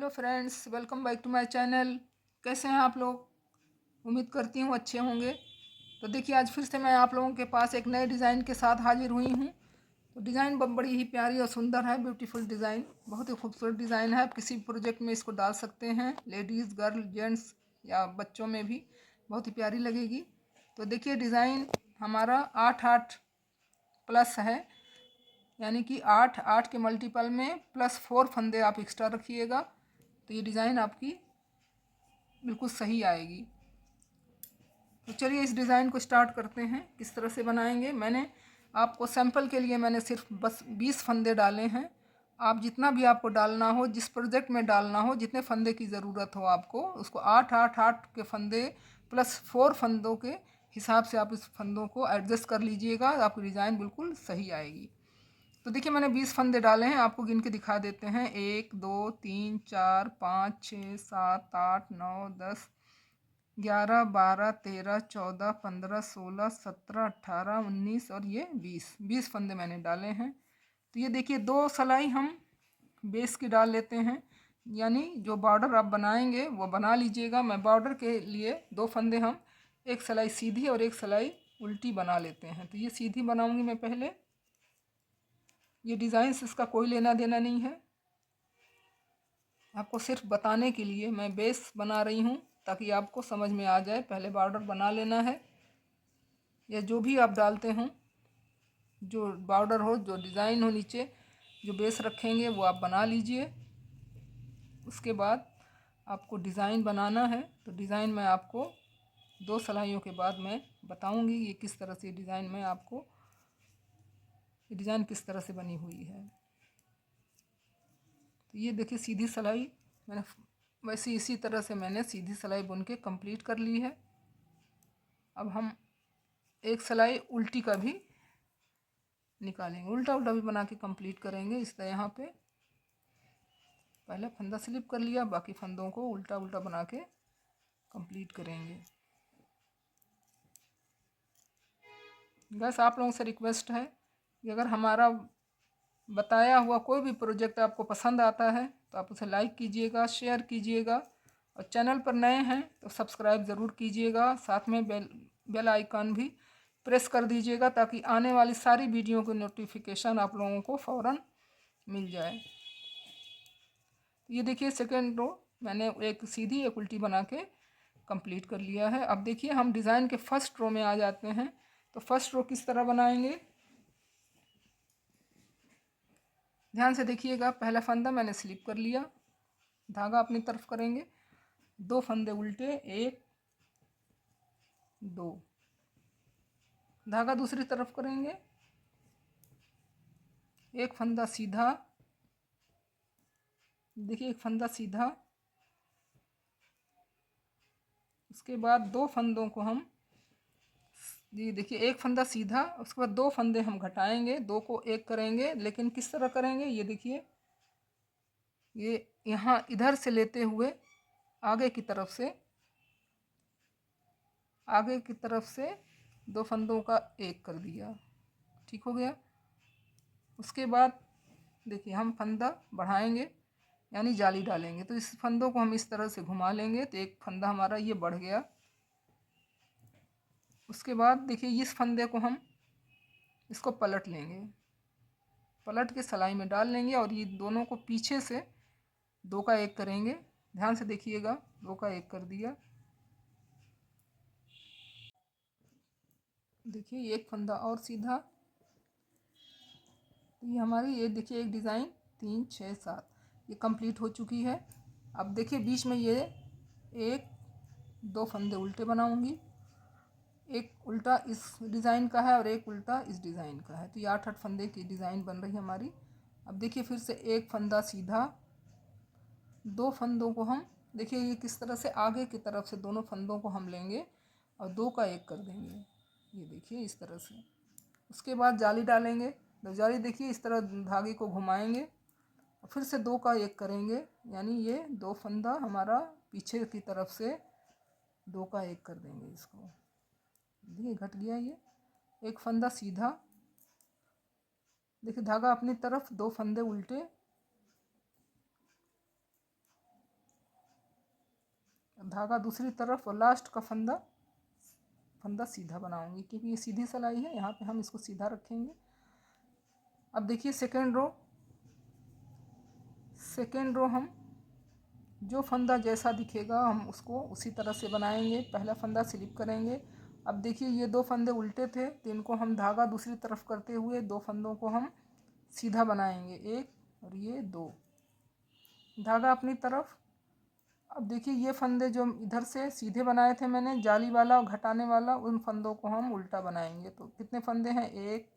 Hello friends, welcome back to my channel. कैसे हैं आप लोग? उम्मीद करती हूँ अच्छे होंगे। तो देखिए, आज फिर से मैं आप लोगों के पास एक नए डिज़ाइन के साथ हाजिर हुई हूँ। तो डिज़ाइन बड़ी ही प्यारी और सुंदर है। ब्यूटीफुल डिज़ाइन, बहुत ही खूबसूरत डिज़ाइन है। आप किसी भी प्रोजेक्ट में इसको डाल सकते हैं, लेडीज़, गर्ल, जेंट्स या बच्चों में भी बहुत ही प्यारी लगेगी। तो देखिए, डिज़ाइन हमारा 8-8 प्लस है, यानी कि 8-8 के मल्टीपल में +4 फंदे आप एक्स्ट्रा रखिएगा तो ये डिज़ाइन आपकी बिल्कुल सही आएगी। तो चलिए इस डिज़ाइन को स्टार्ट करते हैं, किस तरह से बनाएंगे। मैंने आपको सैंपल के लिए मैंने सिर्फ बस 20 फंदे डाले हैं। आप जितना भी आपको डालना हो, जिस प्रोजेक्ट में डालना हो, जितने फंदे की ज़रूरत हो आपको, उसको 8-8-8 के फंदे +4 फंदों के हिसाब से आप इस फंदों को एडजस्ट कर लीजिएगा। आपकी डिज़ाइन बिल्कुल सही आएगी। तो देखिए, मैंने 20 फंदे डाले हैं, आपको गिन के दिखा देते हैं। 1 2 3 4 5 6 7 8 9 10 11 12 13 14 15 16 17 18 19 और ये 20 फंदे मैंने डाले हैं। तो ये देखिए, 2 सलाई हम बेस की डाल लेते हैं, यानी जो बॉर्डर आप बनाएंगे वो बना लीजिएगा। मैं बॉर्डर के लिए 2 फंदे हम एक सलाई सीधी और एक सलाई उल्टी बना लेते हैं। तो ये सीधी बनाऊंगी मैं पहले। ये डिज़ाइन से इसका कोई लेना देना नहीं है, आपको सिर्फ बताने के लिए मैं बेस बना रही हूँ ताकि आपको समझ में आ जाए। पहले बॉर्डर बना लेना है, या जो भी आप डालते हों, जो बॉर्डर हो, जो डिज़ाइन हो, नीचे जो बेस रखेंगे वो आप बना लीजिए। उसके बाद आपको डिज़ाइन बनाना है। तो डिज़ाइन मैं आपको 2 सलाइयों के बाद मैं बताऊंगी ये किस तरह से डिज़ाइन में आपको, ये डिज़ाइन किस तरह से बनी हुई है। तो ये देखिए, सीधी सिलाई मैंने वैसे इसी तरह से मैंने सीधी सिलाई बुन के कंप्लीट कर ली है। अब हम एक सिलाई उल्टी का भी निकालेंगे, उल्टा उल्टा भी बना के कंप्लीट करेंगे। इस तरह यहाँ पे पहले फंदा स्लिप कर लिया, बाकी फंदों को उल्टा उल्टा बना के कंप्लीट करेंगे। बस आप लोगों से रिक्वेस्ट है कि अगर हमारा बताया हुआ कोई भी प्रोजेक्ट आपको पसंद आता है तो आप उसे लाइक कीजिएगा, शेयर कीजिएगा, और चैनल पर नए हैं तो सब्सक्राइब ज़रूर कीजिएगा। साथ में बेल आइकन भी प्रेस कर दीजिएगा ताकि आने वाली सारी वीडियो की नोटिफिकेशन आप लोगों को फ़ौरन मिल जाए। तो ये देखिए, सेकेंड रो मैंने एक सीधी एक उल्टी बना के कंप्लीट कर लिया है। अब देखिए, हम डिज़ाइन के फर्स्ट रो में आ जाते हैं। तो फर्स्ट रो किस तरह बनाएंगे, ध्यान से देखिएगा। पहला फंदा मैंने स्लिप कर लिया, धागा अपनी तरफ करेंगे, 2 फंदे उल्टे, 1 2, धागा दूसरी तरफ करेंगे, 1 फंदा सीधा, देखिए 1 फंदा सीधा। उसके बाद 2 फंदों को हम, ये देखिए 1 फंदा सीधा, उसके बाद 2 फंदे हम घटाएंगे, 2 को 1 करेंगे। लेकिन किस तरह करेंगे, ये देखिए, ये यहाँ इधर से लेते हुए आगे की तरफ से, आगे की तरफ से 2 फंदों का 1 कर दिया, ठीक हो गया। उसके बाद देखिए, हम फंदा बढ़ाएंगे यानी जाली डालेंगे। तो इस फंदों को हम इस तरह से घुमा लेंगे तो एक फंदा हमारा ये बढ़ गया। उसके बाद देखिए, इस फंदे को हम इसको पलट लेंगे, पलट के सिलाई में डाल लेंगे, और ये दोनों को पीछे से 2 का 1 करेंगे। ध्यान से देखिएगा, 2 का 1 कर दिया। देखिए, एक फंदा और सीधा। तो ये हमारी, ये देखिए, एक डिज़ाइन 3 6 7 ये कंप्लीट हो चुकी है। अब देखिए, बीच में ये 1 2 फंदे उल्टे बनाऊंगी, एक उल्टा इस डिज़ाइन का है और एक उल्टा इस डिज़ाइन का है। तो ये 8-8 फंदे की डिज़ाइन बन रही है हमारी। अब देखिए, फिर से 1 फंदा सीधा, 2 फंदों को हम, देखिए ये किस तरह से आगे की तरफ से दोनों फंदों को हम लेंगे और 2 का 1 कर देंगे, ये देखिए इस तरह से। उसके बाद जाली डालेंगे। तो जाली देखिए, इस तरह धागे को घुमाएंगे और फिर से 2 का 1 करेंगे, यानी ये 2 फंदा हमारा पीछे की तरफ से 2 का 1 कर देंगे इसको। देखिए घट गया ये, 1 फंदा सीधा, देखिए धागा अपनी तरफ, 2 फंदे उल्टे, धागा दूसरी तरफ और लास्ट का फंदा सीधा बनाऊंगी, क्योंकि ये सीधी सिलाई है, यहाँ पे हम इसको सीधा रखेंगे। अब देखिए सेकेंड रो हम जो फंदा जैसा दिखेगा हम उसको उसी तरह से बनाएंगे। पहला फंदा स्लिप करेंगे। अब देखिए ये दो फंदे उल्टे थे तो इनको हम धागा दूसरी तरफ करते हुए दो फंदों को हम सीधा बनाएंगे, एक और ये दो, धागा अपनी तरफ। अब देखिए ये फंदे जो इधर से सीधे बनाए थे मैंने, जाली वाला और घटाने वाला, उन फंदों को हम उल्टा बनाएंगे। तो कितने फंदे हैं, एक,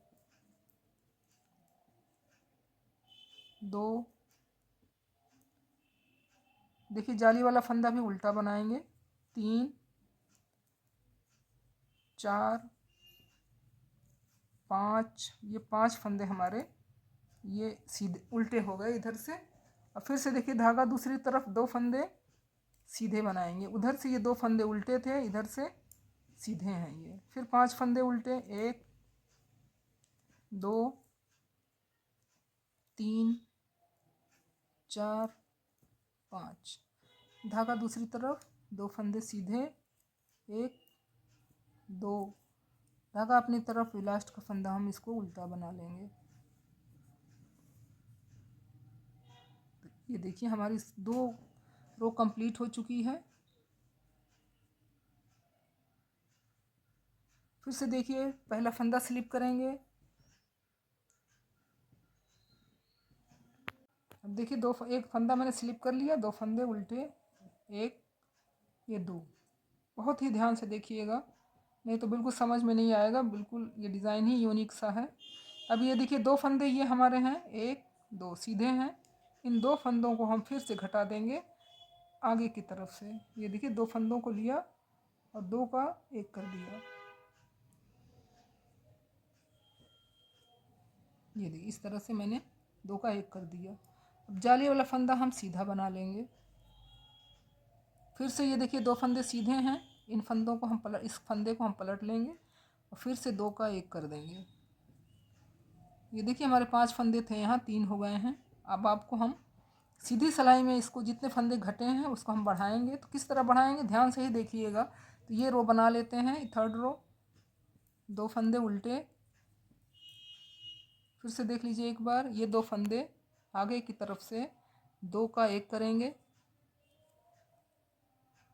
दो, देखिए जाली वाला फंदा भी उल्टा बनाएंगे, तीन, चार, पाँच, ये पांच फंदे हमारे ये सीधे उल्टे हो गए इधर से। और फिर से देखिए धागा दूसरी तरफ दो फंदे सीधे बनाएंगे, उधर से ये दो फंदे उल्टे थे, इधर से सीधे हैं ये। फिर पांच फंदे उल्टे, एक, दो, तीन, चार, पाँच, धागा दूसरी तरफ दो फंदे सीधे, एक, दो, धागा अपनी तरफ, लास्ट का फंदा हम इसको उल्टा बना लेंगे। ये देखिए हमारी दो रो कंप्लीट हो चुकी है। फिर से देखिए पहला फंदा स्लिप करेंगे। अब देखिए एक फंदा मैंने स्लिप कर लिया, दो फंदे उल्टे, एक, ये दो। बहुत ही ध्यान से देखिएगा, नहीं तो बिल्कुल समझ में नहीं आएगा, बिल्कुल ये डिज़ाइन ही यूनिक सा है। अब ये देखिए दो फंदे ये हमारे हैं, एक, दो सीधे हैं। इन दो फंदों को हम फिर से घटा देंगे आगे की तरफ से। ये देखिए दो फंदों को लिया और दो का एक कर दिया। ये देखिए इस तरह से मैंने दो का एक कर दिया। अब जाली वाला फंदा हम सीधा बना लेंगे। फिर से ये देखिए दो फंदे सीधे हैं, इन फंदों को हम इस फंदे को हम पलट लेंगे और फिर से दो का एक कर देंगे। ये देखिए हमारे पांच फंदे थे, यहाँ तीन हो गए हैं। अब आपको हम सीधी सिलाई में इसको जितने फंदे घटे हैं उसको हम बढ़ाएंगे। तो किस तरह बढ़ाएंगे, ध्यान से ही देखिएगा। तो ये रो बना लेते हैं, थर्ड रो, दो फंदे उल्टे। फिर से देख लीजिए एक बार, ये दो फंदे आगे की तरफ से दो का एक करेंगे।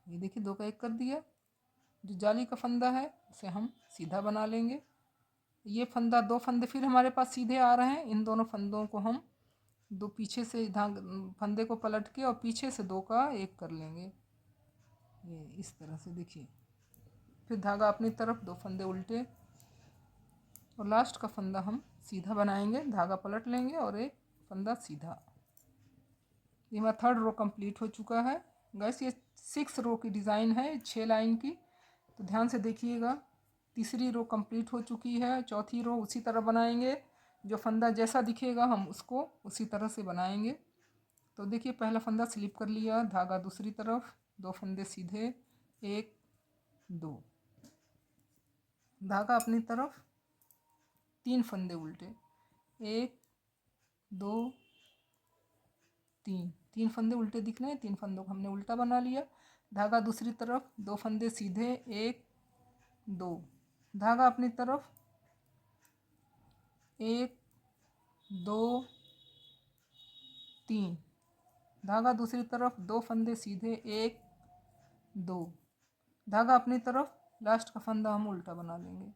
ये देखिए दो का एक कर दिया। जो जाली का फंदा है उसे हम सीधा बना लेंगे। ये फंदा, दो फंदे फिर हमारे पास सीधे आ रहे हैं, इन दोनों फंदों को हम दो पीछे से फंदे को पलट के और पीछे से दो का एक कर लेंगे। ये इस तरह से देखिए। फिर धागा अपनी तरफ, दो फंदे उल्टे और लास्ट का फंदा हम सीधा बनाएंगे, धागा पलट लेंगे और एक फंदा सीधा। ये हमारा थर्ड रो कंप्लीट हो चुका है। गैस ये 6 रो की डिज़ाइन है, 6 लाइन की। तो ध्यान से देखिएगा। तीसरी रो कंप्लीट हो चुकी है, चौथी रो उसी तरह बनाएंगे। जो फंदा जैसा दिखेगा हम उसको उसी तरह से बनाएंगे। तो देखिए पहला फंदा स्लिप कर लिया, धागा दूसरी तरफ, दो फंदे सीधे, एक, दो, धागा अपनी तरफ, तीन फंदे उल्टे, एक, दो, तीन, तीन फंदे उल्टे दिख रहे हैं, तीन फंदों को हमने उल्टा बना लिया। धागा दूसरी तरफ, दो फंदे सीधे, एक, दो, धागा अपनी तरफ, एक, दो, तीन, धागा दूसरी तरफ, दो फंदे सीधे, एक, दो, धागा अपनी तरफ, लास्ट का फंदा हम उल्टा बना लेंगे।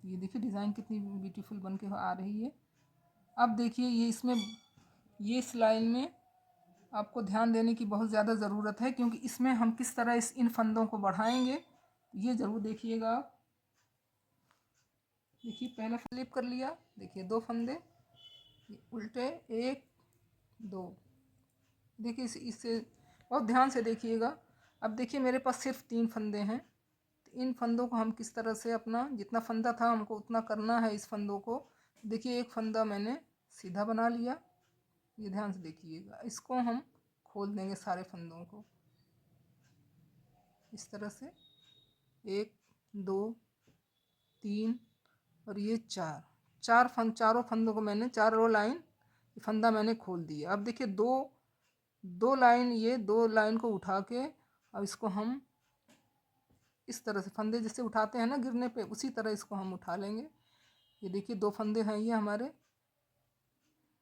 ये देखिए डिज़ाइन कितनी ब्यूटीफुल बन के आ रही है। अब देखिए ये इसमें, ये इस लाइन में आपको ध्यान देने की बहुत ज़्यादा ज़रूरत है, क्योंकि इसमें हम किस तरह इन फंदों को बढ़ाएंगे ये ज़रूर देखिएगा। देखिए पहला फ्लिप कर लिया, देखिए दो फंदे उल्टे, एक, दो, देखिए इससे बहुत ध्यान से देखिएगा। अब देखिए मेरे पास सिर्फ तीन फंदे हैं, तो इन फंदों को हम किस तरह से, अपना जितना फंदा था हमको उतना करना है इस फंदों को। देखिए एक फंदा मैंने सीधा बना लिया, ये ध्यान से देखिएगा। इसको हम खोल देंगे सारे फंदों को इस तरह से, एक, दो, तीन और ये चारों फंदों को मैंने चारों लाइन फंदा मैंने खोल दिया। अब देखिए दो लाइन, ये 2 लाइन को उठा के अब इसको हम इस तरह से फंदे जैसे उठाते हैं ना गिरने पे, उसी तरह इसको हम उठा लेंगे। ये देखिए 2 फंदे हैं, ये हमारे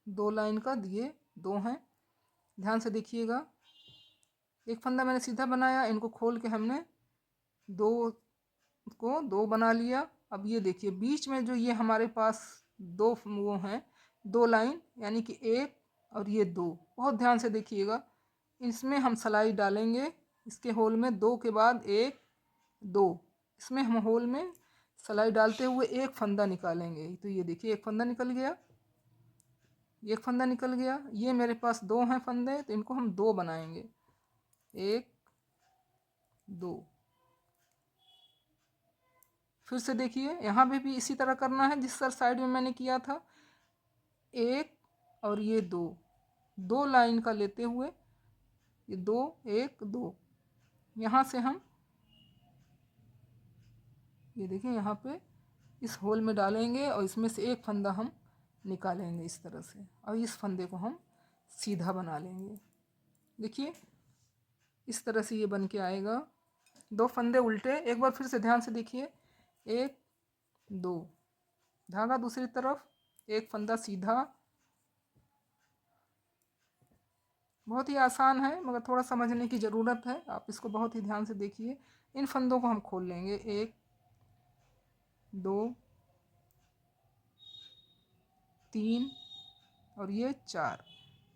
2 लाइन का दिए 2 हैं। ध्यान से देखिएगा, एक फंदा मैंने सीधा बनाया, इनको खोल के हमने 2 को 2 बना लिया। अब ये देखिए बीच में जो ये हमारे पास 2 वो हैं 2 लाइन, यानी कि 1 और ये 2, बहुत ध्यान से देखिएगा। इसमें हम सिलाई डालेंगे, इसके होल में 2 के बाद 1 2, इसमें हम होल में सिलाई डालते हुए एक फंदा निकालेंगे। तो ये देखिए एक फंदा निकल गया, एक फंदा निकल गया। ये मेरे पास 2 हैं फंदे, तो इनको हम 2 बनाएंगे, 1 2। फिर से देखिए यहाँ पे भी इसी तरह करना है जिस साइड में मैंने किया था। 1 और ये 2 लाइन का लेते हुए ये 2 1 2, यहाँ से हम ये देखिए यहाँ पे इस होल में डालेंगे और इसमें से एक फंदा हम निकालेंगे इस तरह से, और इस फंदे को हम सीधा बना लेंगे। देखिए इस तरह से ये बन के आएगा। 2 फंदे उल्टे, एक बार फिर से ध्यान से देखिए, 1 2, धागा दूसरी तरफ, एक फंदा सीधा। बहुत ही आसान है मगर थोड़ा समझने की ज़रूरत है, आप इसको बहुत ही ध्यान से देखिए। इन फंदों को हम खोल लेंगे, 1 2 3 और ये 4।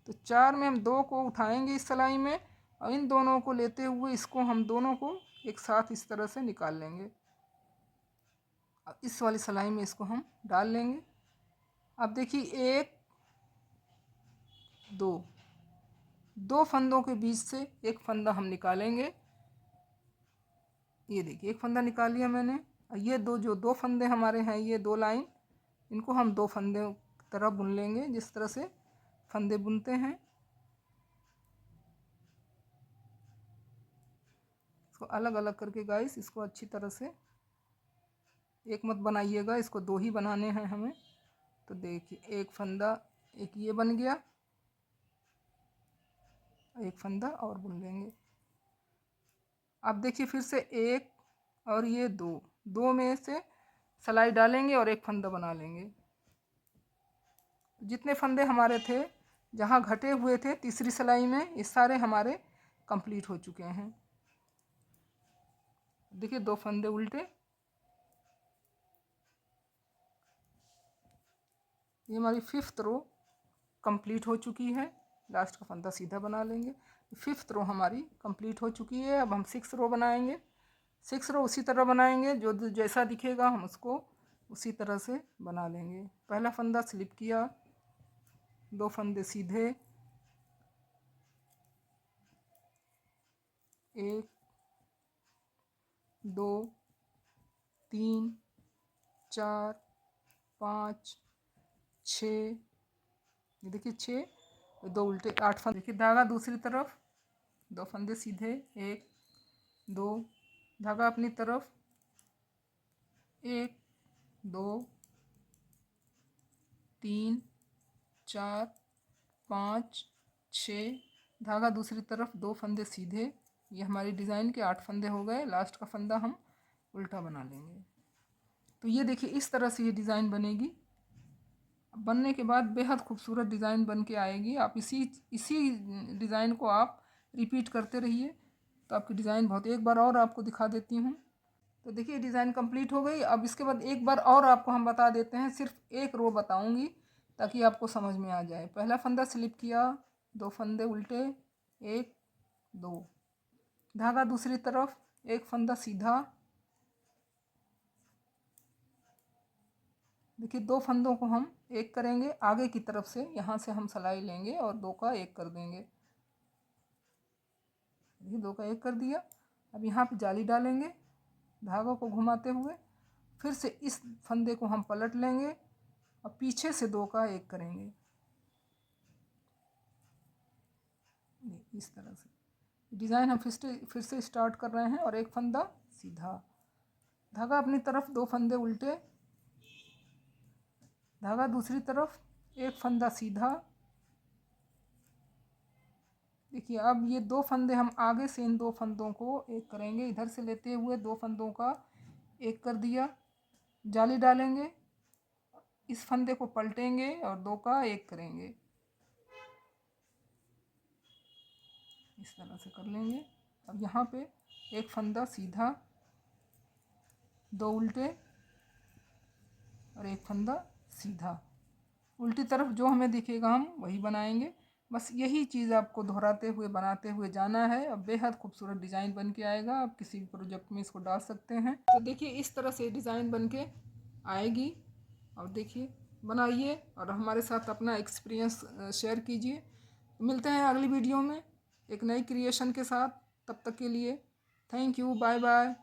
तो 4 में हम 2 को उठाएंगे इस सिलाई में, और इन दोनों को लेते हुए इसको हम दोनों को एक साथ इस तरह से निकाल लेंगे। अब इस वाली सिलाई में इसको हम डाल लेंगे। अब देखिए 1 2 फंदों के बीच से एक फंदा हम निकालेंगे। ये देखिए एक फंदा निकाल लिया मैंने, और ये जो 2 फंदे हमारे हैं, ये 2 लाइन, इनको हम 2 फंदे की तरह बुन लेंगे जिस तरह से फंदे बुनते हैं। इसको अलग अलग करके गाइस, इसको अच्छी तरह से एक मत बनाइएगा, इसको 2 ही बनाने हैं हमें। तो देखिए एक फंदा, एक ये बन गया, एक फंदा और बुन लेंगे। अब देखिए फिर से 1 और ये 2 में से सिलाई डालेंगे और एक फंदा बना लेंगे। जितने फंदे हमारे थे जहाँ घटे हुए थे तीसरी सिलाई में, ये सारे हमारे कंप्लीट हो चुके हैं। देखिए 2 फंदे उल्टे, ये हमारी 5th रो कंप्लीट हो चुकी है। लास्ट का फंदा सीधा बना लेंगे। 5th रो हमारी कंप्लीट हो चुकी है। अब हम 6th रो बनाएंगे। 6th रो उसी तरह बनाएंगे, जो जैसा दिखेगा हम उसको उसी तरह से बना लेंगे। पहला फंदा स्लिप किया, 2 फंदे सीधे, 1 2 3 4 5 6, ये देखिए 6, 2 उल्टे, 8 फंदे। देखिए धागा दूसरी तरफ, 2 फंदे सीधे, 1 2, धागा अपनी तरफ, 1 2 3 4 5 6, धागा दूसरी तरफ, 2 फंदे सीधे। ये हमारी डिज़ाइन के 8 फंदे हो गए। लास्ट का फंदा हम उल्टा बना लेंगे। तो ये देखिए इस तरह से ये डिज़ाइन बनेगी। बनने के बाद बेहद खूबसूरत डिज़ाइन बन के आएगी। आप इसी डिज़ाइन को आप रिपीट करते रहिए, तो आपकी डिज़ाइन बहुत। एक बार और आपको दिखा देती हूँ। तो देखिए डिज़ाइन कंप्लीट हो गई। अब इसके बाद एक बार और आपको हम बता देते हैं, सिर्फ एक रो बताऊँगी ताकि आपको समझ में आ जाए। पहला फंदा स्लिप किया, 2 फंदे उल्टे, 1 2, धागा दूसरी तरफ, एक फंदा सीधा। देखिए 2 फंदों को हम एक करेंगे आगे की तरफ से, यहाँ से हम सिलाई लेंगे और 2 का एक कर देंगे। देखिए 2 का एक कर दिया। अब यहाँ पे जाली डालेंगे धागों को घुमाते हुए, फिर से इस फंदे को हम पलट लेंगे और पीछे से 2 का एक करेंगे इस तरह से। डिज़ाइन हम फिर से स्टार्ट कर रहे हैं, और एक फंदा सीधा, धागा अपनी तरफ, 2 फंदे उल्टे, धागा दूसरी तरफ, एक फंदा सीधा, देखिए अब ये 2 फंदे हम आगे से इन 2 फंदों को एक करेंगे, इधर से लेते हुए 2 फंदों का एक कर दिया, जाली डालेंगे, इस फंदे को पलटेंगे और 2 का एक करेंगे, इस तरह से कर लेंगे। अब यहाँ पे एक फंदा सीधा, 2 उल्टे और एक फंदा सीधा, उल्टी तरफ जो हमें दिखेगा हम वही बनाएंगे। बस यही चीज़ आपको दोहराते हुए बनाते हुए जाना है। अब बेहद खूबसूरत डिज़ाइन बन के आएगा, आप किसी भी प्रोजेक्ट में इसको डाल सकते हैं। तो देखिए इस तरह से डिज़ाइन बन के आएगी। और देखिए बनाइए और हमारे साथ अपना एक्सपीरियंस शेयर कीजिए। मिलते हैं अगली वीडियो में एक नई क्रिएशन के साथ। तब तक के लिए थैंक यू, बाय बाय।